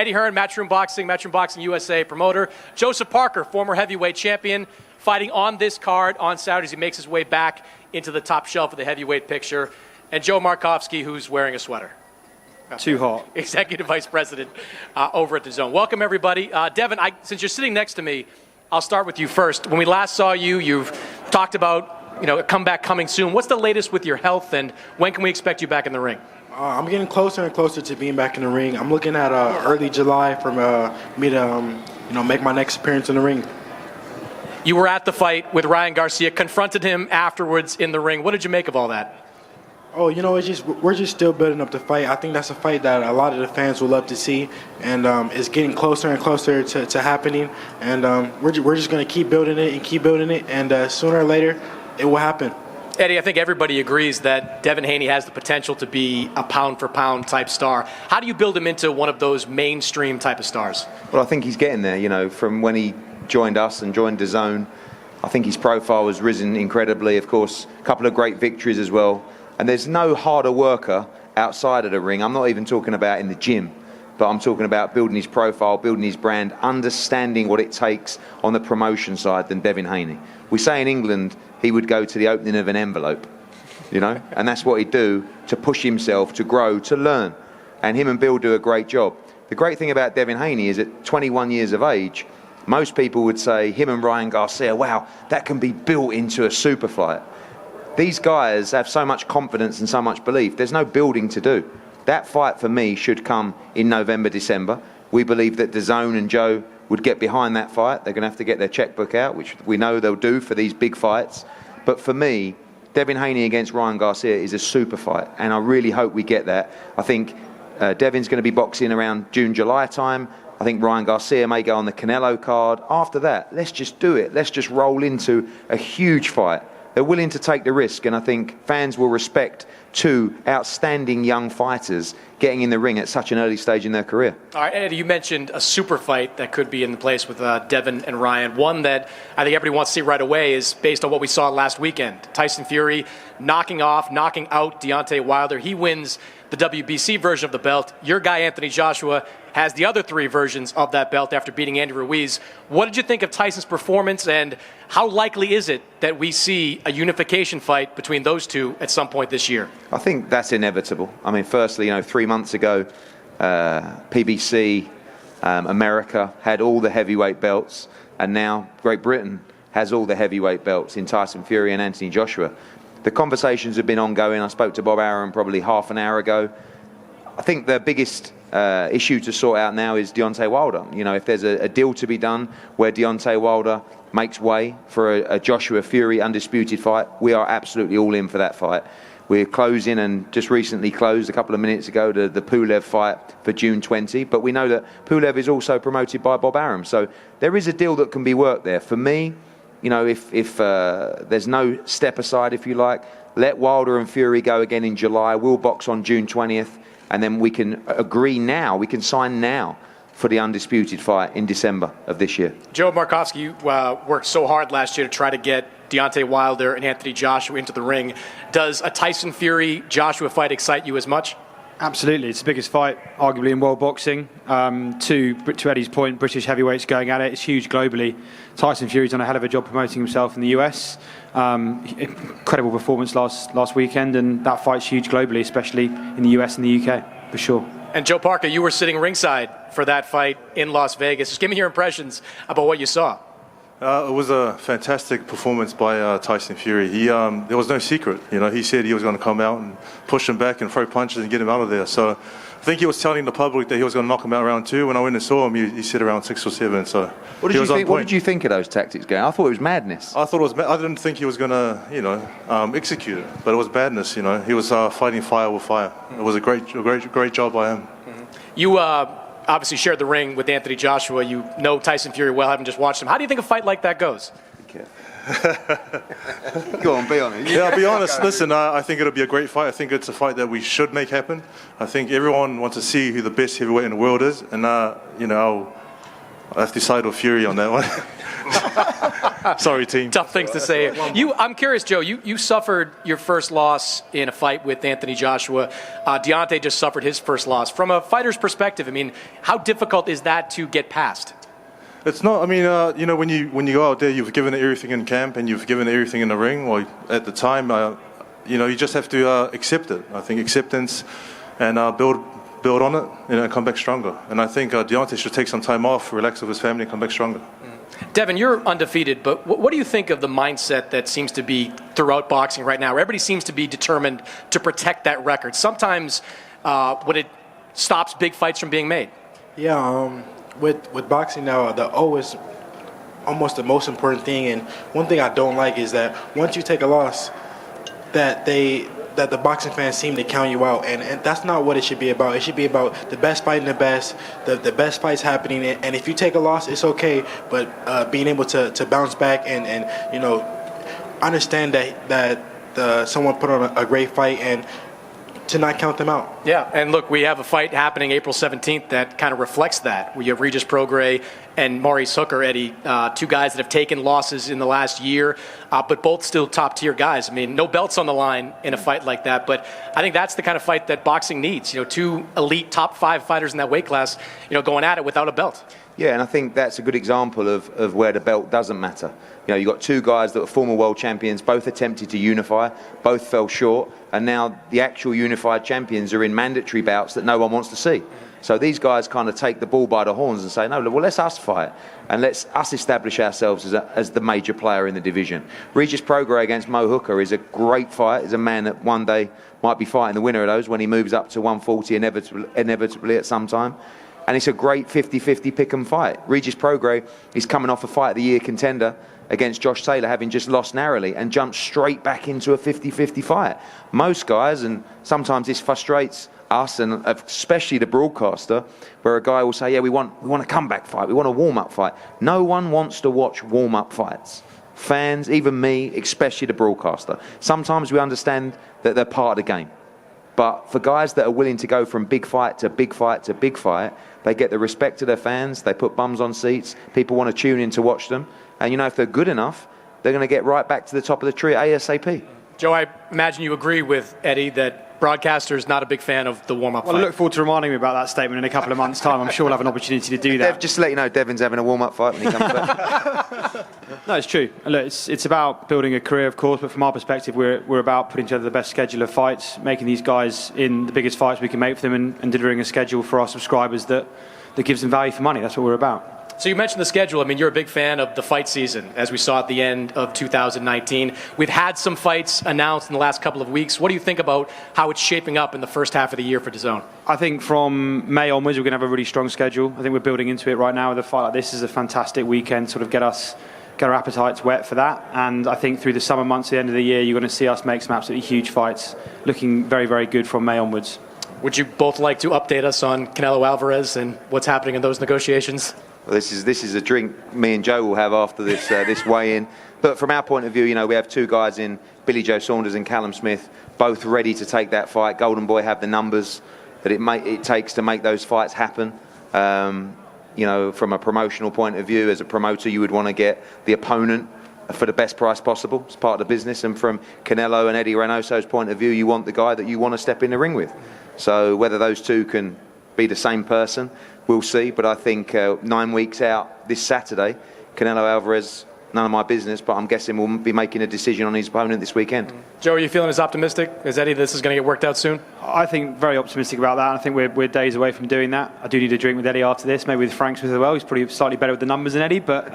Eddie Hearn, Matchroom Boxing USA promoter. Joseph Parker, former heavyweight champion, fighting on this card on Saturday as he makes his way back into the top shelf of the heavyweight picture. And Joe Markovsky, who's wearing a sweater. Too hot. Executive Vice President over at DAZN. Welcome, everybody. Devin, since you're sitting next to me, I'll start with you first. When we last saw you, you've talked about a comeback coming soon. What's the latest with your health, and when can we expect you back in the ring? I'm getting closer and closer to being back in the ring. I'm looking at early July for me to make my next appearance in the ring. You were at the fight with Ryan Garcia, confronted him afterwards in the ring. What did you make of all that? Oh, we're just still building up the fight. I think that's a fight that a lot of the fans would love to see, and it's getting closer and closer to happening. And we're just going to keep building it, and sooner or later, it will happen. Eddie, I think everybody agrees that Devin Haney has the potential to be a pound-for-pound type star. How do you build him into one of those mainstream type of stars? Well, I think he's getting there. From when he joined us and joined DAZN, I think his profile has risen incredibly. Of course, a couple of great victories as well. And there's no harder worker outside of the ring. I'm not even talking about in the gym, but I'm talking about building his profile, building his brand, understanding what it takes on the promotion side than Devin Haney. We say in England he would go to the opening of an envelope, and that's what he'd do to push himself, to grow, to learn. And him and Bill do a great job. The great thing about Devin Haney is at 21 years of age, most people would say him and Ryan Garcia, wow, that can be built into a super fight. These guys have so much confidence and so much belief. There's no building to do. That fight for me should come in November, December. We believe that DAZN and Joe would get behind that fight. They're going to have to get their checkbook out, which we know they'll do for these big fights. But for me, Devin Haney against Ryan Garcia is a super fight, and I really hope we get that. I think Devin's going to be boxing around June, July time. I think Ryan Garcia may go on the Canelo card. After that, let's just do it. Let's just roll into a huge fight. They're willing to take the risk, and I think fans will respect two outstanding young fighters getting in the ring at such an early stage in their career. All right, Eddie, you mentioned a super fight that could be in place with Devin and Ryan. One that I think everybody wants to see right away is based on what we saw last weekend. Tyson Fury knocking out Deontay Wilder. He wins the WBC version of the belt. Your guy, Anthony Joshua, has the other three versions of that belt after beating Andy Ruiz. What did you think of Tyson's performance, and how likely is it that we see a unification fight between those two at some point this year? I think that's inevitable. I mean, firstly, 3 months ago, PBC, America had all the heavyweight belts, and now Great Britain has all the heavyweight belts in Tyson Fury and Anthony Joshua. The conversations have been ongoing. I spoke to Bob Arum probably half an hour ago. I think the biggest issue to sort out now is Deontay Wilder. If there's a deal to be done where Deontay Wilder makes way for a Joshua Fury undisputed fight, we are absolutely all in for that fight. We're closing, and just recently closed a couple of minutes ago, the Pulev fight for June 20. But we know that Pulev is also promoted by Bob Arum. So there is a deal that can be worked there. For me, if there's no step aside, if you like, let Wilder and Fury go again in July. We'll box on June 20th. And then we can agree now, we can sign now for the undisputed fight in December of this year. Joe Markovsky, you worked so hard last year to try to get Deontay Wilder and Anthony Joshua into the ring. Does a Tyson Fury-Joshua fight excite you as much? Absolutely. It's the biggest fight, arguably, in world boxing. To Eddie's point, British heavyweights going at it. It's huge globally. Tyson Fury's done a hell of a job promoting himself in the US. Incredible performance last weekend, and that fight's huge globally, especially in the US and the UK, for sure. And Joe Parker, you were sitting ringside for that fight in Las Vegas. Just give me your impressions about what you saw. It was a fantastic performance by Tyson Fury. There was no secret. He said he was going to come out and push him back and throw punches and get him out of there. So I think he was telling the public that he was going to knock him out round 2. When I went and saw him, he said around 6 or 7. So what did you think of those tactics, Gary? I thought it was madness. I thought it was. I didn't think he was going to, execute it, but it was madness. He was fighting fire with fire. It was a great job by him. Mm-hmm. You obviously shared the ring with Anthony Joshua. You know Tyson Fury well, having just watched him. How do you think a fight like that goes? Go on, be honest. Yeah, I'll be honest. Listen, I think it'll be a great fight. I think it's a fight that we should make happen. I think everyone wants to see who the best heavyweight in the world is, and I'll have to side with Fury on that one. Sorry, team. Tough things to say. I'm curious, Joe. You suffered your first loss in a fight with Anthony Joshua. Deontay just suffered his first loss. From a fighter's perspective, I mean, how difficult is that to get past? It's not. I mean, when you go out there, you've given it everything in camp and you've given it everything in the ring. Well, at the time, you just have to accept it. I think acceptance and build on it, and come back stronger. And I think Deontay should take some time off, relax with his family, and come back stronger. Devin, you're undefeated, but what do you think of the mindset that seems to be throughout boxing right now? Everybody seems to be determined to protect that record. Sometimes when it stops big fights from being made. Yeah, with boxing now, the O is almost the most important thing. And one thing I don't like is that once you take a loss, that the boxing fans seem to count you out, and that's not what it should be about. It should be about the best fighting the best, the best fights happening, and if you take a loss, it's okay, but being able to bounce back and understand that someone put on a great fight and to not count them out. Yeah, and look, we have a fight happening April 17th that kind of reflects that. We have Regis Prograis and Maurice Hooker, Eddie, two guys that have taken losses in the last year, but both still top-tier guys. I mean, no belts on the line in a fight like that, but I think that's the kind of fight that boxing needs. Two elite top 5 fighters in that weight class, going at it without a belt. Yeah, and I think that's a good example of where the belt doesn't matter. You've got two guys that were former world champions, both attempted to unify, both fell short, and now the actual unified champions are in mandatory bouts that no one wants to see. So these guys kind of take the bull by the horns and say, no, well, let's us fight, and let's us establish ourselves as the major player in the division. Regis Prograis against Mo Hooker is a great fight. He's a man that one day might be fighting the winner of those when he moves up to 140 inevitably at some time. And it's a great 50-50 pick-em fight. Regis Prograis is coming off a Fight of the Year contender against Josh Taylor, having just lost narrowly, and jumped straight back into a 50-50 fight. Most guys, and sometimes this frustrates us, and especially the broadcaster, where a guy will say, yeah, we want a comeback fight, we want a warm-up fight. No one wants to watch warm-up fights. Fans, even me, especially the broadcaster. Sometimes we understand that they're part of the game. But for guys that are willing to go from big fight to big fight to big fight, they get the respect of their fans, they put bums on seats, people want to tune in to watch them, and if they're good enough, they're going to get right back to the top of the tree ASAP. Joe, I imagine you agree with Eddie that broadcaster's not a big fan of the warm-up fight. Well, I look forward to reminding me about that statement in a couple of months' time. I'm sure we'll have an opportunity to do that. Just to let you know, Devin's having a warm-up fight when he comes back. No, it's true. Look, it's about building a career, of course, but from our perspective, we're about putting together the best schedule of fights, making these guys in the biggest fights we can make for them, and delivering a schedule for our subscribers that gives them value for money. That's what we're about. So you mentioned the schedule. I mean, you're a big fan of the fight season, as we saw at the end of 2019. We've had some fights announced in the last couple of weeks. What do you think about how it's shaping up in the first half of the year for DAZN? I think from May onwards, we're going to have a really strong schedule. I think we're building into it right now with a fight like this. Is a fantastic weekend, sort of get our appetites wet for that. And I think through the summer months, at the end of the year, you're going to see us make some absolutely huge fights, looking very, very good from May onwards. Would you both like to update us on Canelo Alvarez and what's happening in those negotiations? Well, this is a drink me and Joe will have after this weigh-in. But from our point of view, we have two guys in Billy Joe Saunders and Callum Smith, both ready to take that fight. Golden Boy have the numbers that it takes to make those fights happen. From a promotional point of view, as a promoter, you would want to get the opponent for the best price possible. It's part of the business. And from Canelo and Eddie Reynoso's point of view, you want the guy that you want to step in the ring with. So whether those two can be the same person, we'll see. But I think 9 weeks out this Saturday, Canelo Alvarez, none of my business, but I'm guessing we'll be making a decision on his opponent this weekend. Joe, are you feeling as optimistic as Eddie this is going to get worked out soon? I think very optimistic about that. I think we're days away from doing that. I do need a drink with Eddie after this, maybe with Frank Smith as well. He's probably slightly better with the numbers than Eddie, but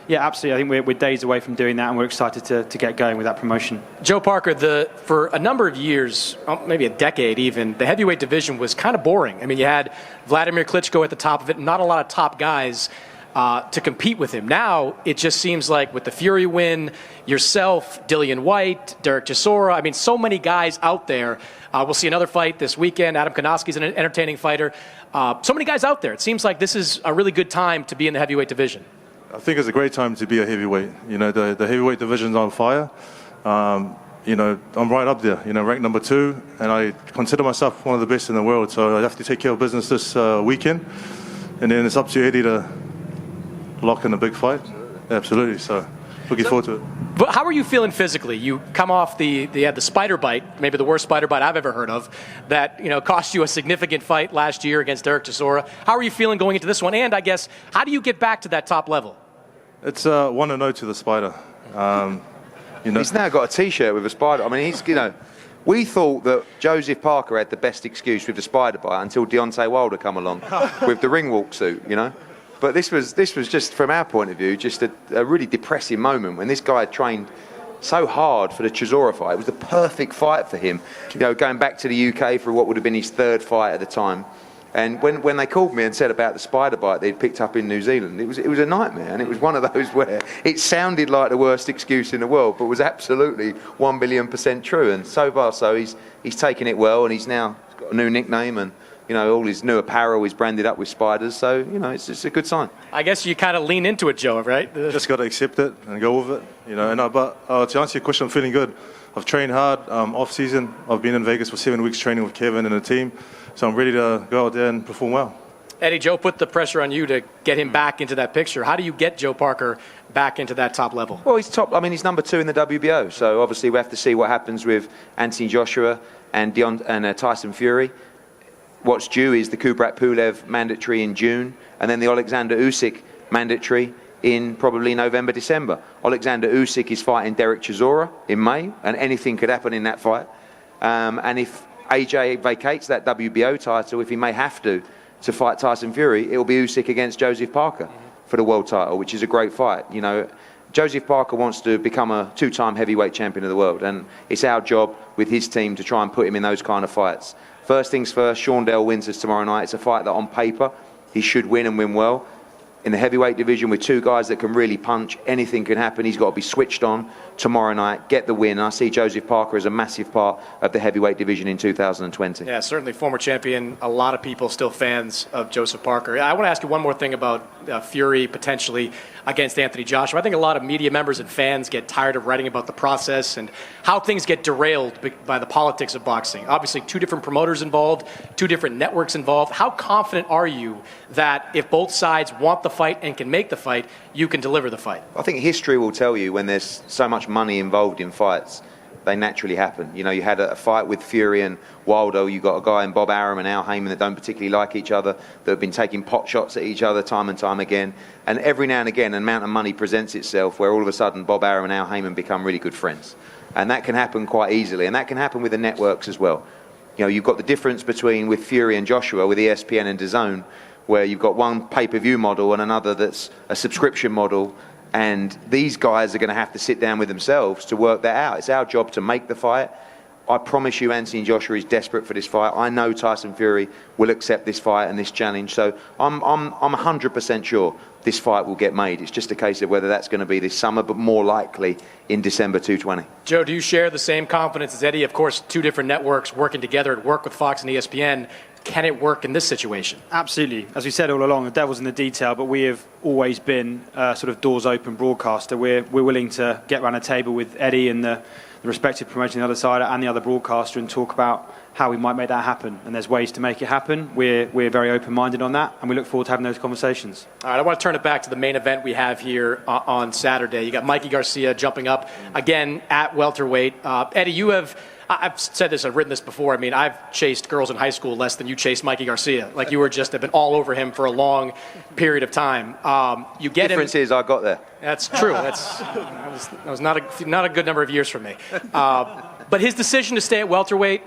yeah, absolutely. I think we're days away from doing that, and we're excited to get going with that promotion. Joe Parker, for a number of years, maybe a decade even, the heavyweight division was kind of boring. I mean, you had Vladimir Klitschko at the top of it, not a lot of top guys to compete with him. Now, it just seems like with the Fury win, yourself, Dillian White, Derek Chisora, I mean, so many guys out there. We'll see another fight this weekend. Adam Konoski's an entertaining fighter. So many guys out there. It seems like this is a really good time to be in the heavyweight division. I think it's a great time to be a heavyweight. The heavyweight division's on fire. I'm right up there, ranked number 2, and I consider myself one of the best in the world. So I have to take care of business this weekend, and then it's up to Eddie to lock in a big fight. Absolutely. So looking forward to it. But how are you feeling physically? You come off the spider bite, maybe the worst spider bite I've ever heard of, that cost you a significant fight last year against Derek Chisora. How are you feeling going into this one? And I guess, how do you get back to that top level? It's 1-0 to the spider. He's now got a T-shirt with a spider. I mean, we thought that Joseph Parker had the best excuse with the spider bite until Deontay Wilder come along with the ring walk suit, But this was just, from our point of view, just a really depressing moment when this guy had trained so hard for the Chisora fight. It was the perfect fight for him, going back to the UK for what would have been his third fight at the time. And when they called me and said about the spider bite they'd picked up in New Zealand, it was a nightmare. And it was one of those where it sounded like the worst excuse in the world, but was absolutely 1 billion% true. And so far, so he's taken it well, and he's now got a new nickname, and all his new apparel is branded up with spiders. So it's a good sign. I guess you kind of lean into it, Joe, right? Just got to accept it and go with it. But to answer your question, I'm feeling good. I've trained hard off season. I've been in Vegas for 7 weeks training with Kevin and the team. So I'm ready to go out there and perform well. Eddie, Joe put the pressure on you to get him back into that picture. How do you get Joe Parker back into that top level? Well, he's top. I mean, he's number 2 in the WBO. So obviously we have to see what happens with Anthony Joshua and Tyson Fury. What's due is the Kubrat Pulev mandatory in June, and then the Alexander Usyk mandatory in probably November, December. Alexander Usyk is fighting Derek Chisora in May, and anything could happen in that fight. And if AJ vacates that WBO title, if he may have to fight Tyson Fury, it will be Usyk against Joseph Parker for the world title, which is a great fight. Joseph Parker wants to become a 2-time heavyweight champion of the world, and it's our job with his team to try and put him in those kind of fights. First things first, Sean Dell wins us tomorrow night. It's a fight that on paper he should win and win well. In the heavyweight division with 2 guys that can really punch, anything can happen. He's got to be switched on tomorrow night, get the win. I see Joseph Parker as a massive part of the heavyweight division in 2020. Yeah, certainly former champion. A lot of people still fans of Joseph Parker. I want to ask you one more thing about Fury potentially against Anthony Joshua. I think a lot of media members and fans get tired of writing about the process and how things get derailed by the politics of boxing. Obviously, 2 different promoters involved, 2 different networks involved. How confident are you that if both sides want the fight and can make the fight, you can deliver the fight? I think history will tell you when there's so much money involved in fights, they naturally happen. You had a fight with Fury and Wilder. You got a guy in Bob Arum and Al Heyman that don't particularly like each other, that have been taking pot shots at each other time and time again. And every now and again, an amount of money presents itself where all of a sudden Bob Arum and Al Heyman become really good friends. And that can happen quite easily. And that can happen with the networks as well. You've got the difference between with Fury and Joshua, with ESPN and DAZN, where you've got one pay-per-view model and another that's a subscription model. And these guys are going to have to sit down with themselves to work that out. It's our job to make the fight. I promise you Anthony Joshua is desperate for this fight. I know Tyson Fury will accept this fight and this challenge. So I'm 100% sure this fight will get made. It's just a case of whether that's going to be this summer, but more likely in December 2020. Joe, do you share the same confidence as Eddie? Of course, 2 different networks working together at work with Fox and ESPN. Can it work in this situation? Absolutely. As we said all along, the devil's in the detail, but we have always been sort of doors open broadcaster. We're willing to get around a table with Eddie and the respective promoter on the other side and the other broadcaster and talk about how we might make that happen. And there's ways to make it happen. We're very open-minded on that, and we look forward to having those conversations. All right, I want to turn it back to the main event we have here on Saturday. You got Mikey Garcia jumping up again at welterweight. Eddie, you have... I've said this, I've written this before. I mean, I've chased girls in high school less than you chased Mikey Garcia. Like, you have been all over him for a long period of time. You get Difference is I got there. That's true. That was not a good number of years from me. But his decision to stay at welterweight,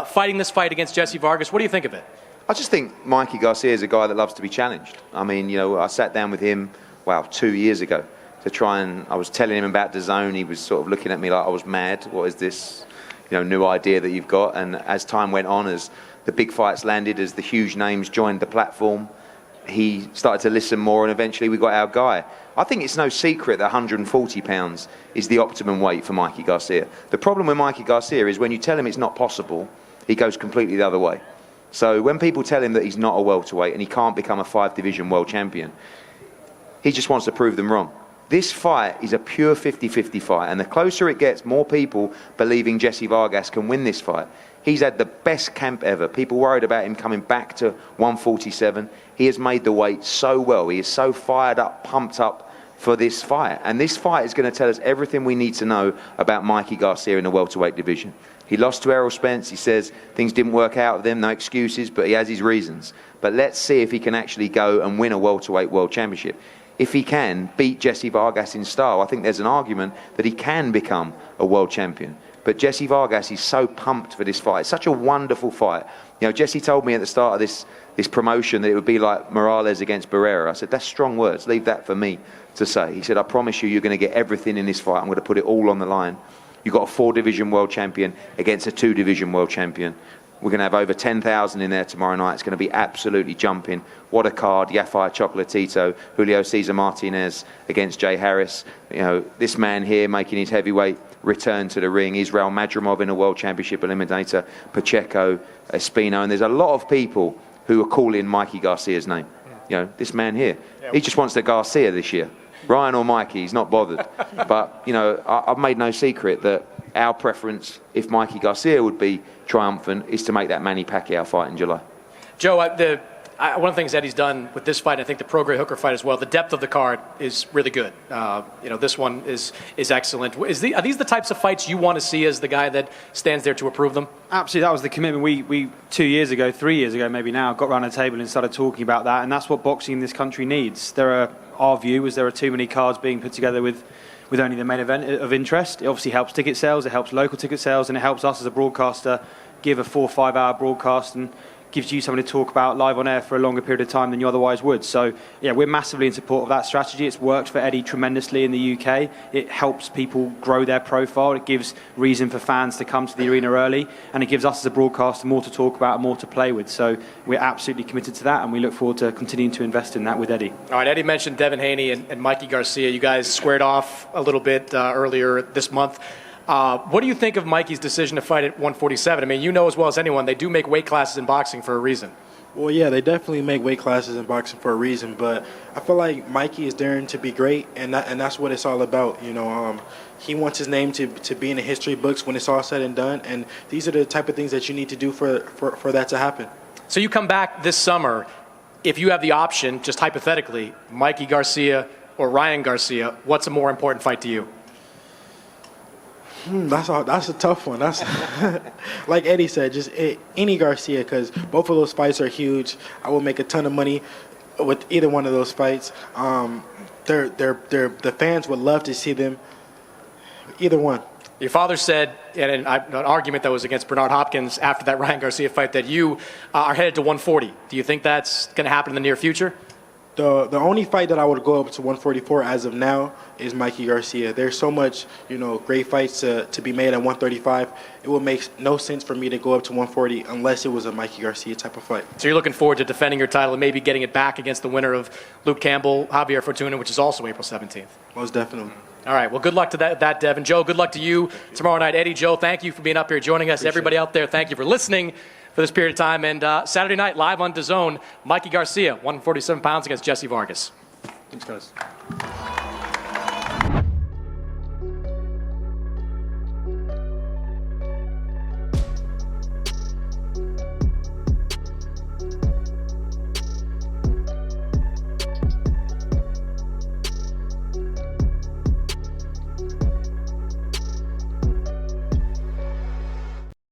fighting this fight against Jesse Vargas, what do you think of it? I just think Mikey Garcia is a guy that loves to be challenged. I mean, I sat down with him, 2 years ago to try and, I was telling him about DAZN. He was sort of looking at me like I was mad. What is this? New idea that you've got. And as time went on, as the big fights landed, as the huge names joined the platform, he started to listen more, and eventually we got our guy. I think it's no secret that 140 pounds is the optimum weight for Mikey Garcia. The problem with Mikey Garcia is when you tell him it's not possible, he goes completely the other way. So when people tell him that he's not a welterweight and he can't become a 5-division world champion, he just wants to prove them wrong. This fight is a pure 50-50 fight, and the closer it gets, more people believing Jesse Vargas can win this fight. He's had the best camp ever. People worried about him coming back to 147. He has made the weight so well. He is so fired up, pumped up for this fight. And this fight is going to tell us everything we need to know about Mikey Garcia in the welterweight division. He lost to Errol Spence. He says things didn't work out with him, no excuses, but he has his reasons. But let's see if he can actually go and win a welterweight world championship. If he can beat Jesse Vargas in style, I think there's an argument that he can become a world champion. But Jesse Vargas is so pumped for this fight. It's such a wonderful fight. You know, Jesse told me at the start of this promotion that it would be like Morales against Barrera. I said, that's strong words. Leave that for me to say. He said, I promise you're going to get everything in this fight. I'm going to put it all on the line. You've got a 4-division world champion against a 2-division world champion. We're going to have over 10,000 in there tomorrow night. It's going to be absolutely jumping. What a card. Yafai Chocolatito, Julio Cesar Martinez against Jay Harris. You know, this man here making his heavyweight return to the ring. Israel Madrimov in a world championship eliminator. Pacheco, Espino. And there's a lot of people who are calling Mikey Garcia's name. You know, this man here. He just wants the Garcia this year. Ryan or Mikey, he's not bothered. But, you know, I've made no secret that our preference, if Mikey Garcia would be triumphant, is to make that Manny Pacquiao fight in July. Joe, one of the things Eddie's done with this fight, I think the Prograis Hooker fight as well, the depth of the card is really good. You know, this one is excellent. Are these the types of fights you want to see as the guy that stands there to approve them? Absolutely, that was the commitment. We 2 years ago, 3 years ago maybe now, got around the table and started talking about that, and that's what boxing in this country needs. Our view was there are too many cards being put together with only the main event of interest. It obviously helps ticket sales, it helps local ticket sales, and it helps us as a broadcaster give a 4 or 5 hour broadcast and gives you something to talk about live on air for a longer period of time than you otherwise would. So, yeah, we're massively in support of that strategy. It's worked for Eddie tremendously in the UK. It helps people grow their profile. It gives reason for fans to come to the arena early, and it gives us as a broadcaster more to talk about and more to play with. So we're absolutely committed to that, and we look forward to continuing to invest in that with Eddie. All right, Eddie mentioned Devin Haney and Mikey Garcia. You guys squared off a little bit earlier this month. What do you think of Mikey's decision to fight at 147? I mean, you know as well as anyone, they do make weight classes in boxing for a reason. Well, yeah, they definitely make weight classes in boxing for a reason, but I feel like Mikey is daring to be great, and that's what it's all about. You know, he wants his name to be in the history books when it's all said and done, and these are the type of things that you need to do for that to happen. So you come back this summer, if you have the option, just hypothetically, Mikey Garcia or Ryan Garcia, what's a more important fight to you? That's a tough one. That's like Eddie said, just any Garcia, because both of those fights are huge. I will make a ton of money with either one of those fights. The fans would love to see them. Either one. Your father said in an argument that was against Bernard Hopkins after that Ryan Garcia fight that you are headed to 140. Do you think that's going to happen in the near future? The only fight that I would go up to 144 as of now is Mikey Garcia. There's so much, you know, great fights to be made at 135. It would make no sense for me to go up to 140 unless it was a Mikey Garcia type of fight. So you're looking forward to defending your title and maybe getting it back against the winner of Luke Campbell, Javier Fortuna, which is also April 17th. Most definitely. All right. Well, good luck to that, Devin. Joe, good luck to you tomorrow night. Eddie, Joe, thank you for being up here joining us. Everybody out there, thank you for listening for this period of time. And Saturday night, live on DAZN, Mikey Garcia, 147 pounds against Jesse Vargas. Thanks, guys.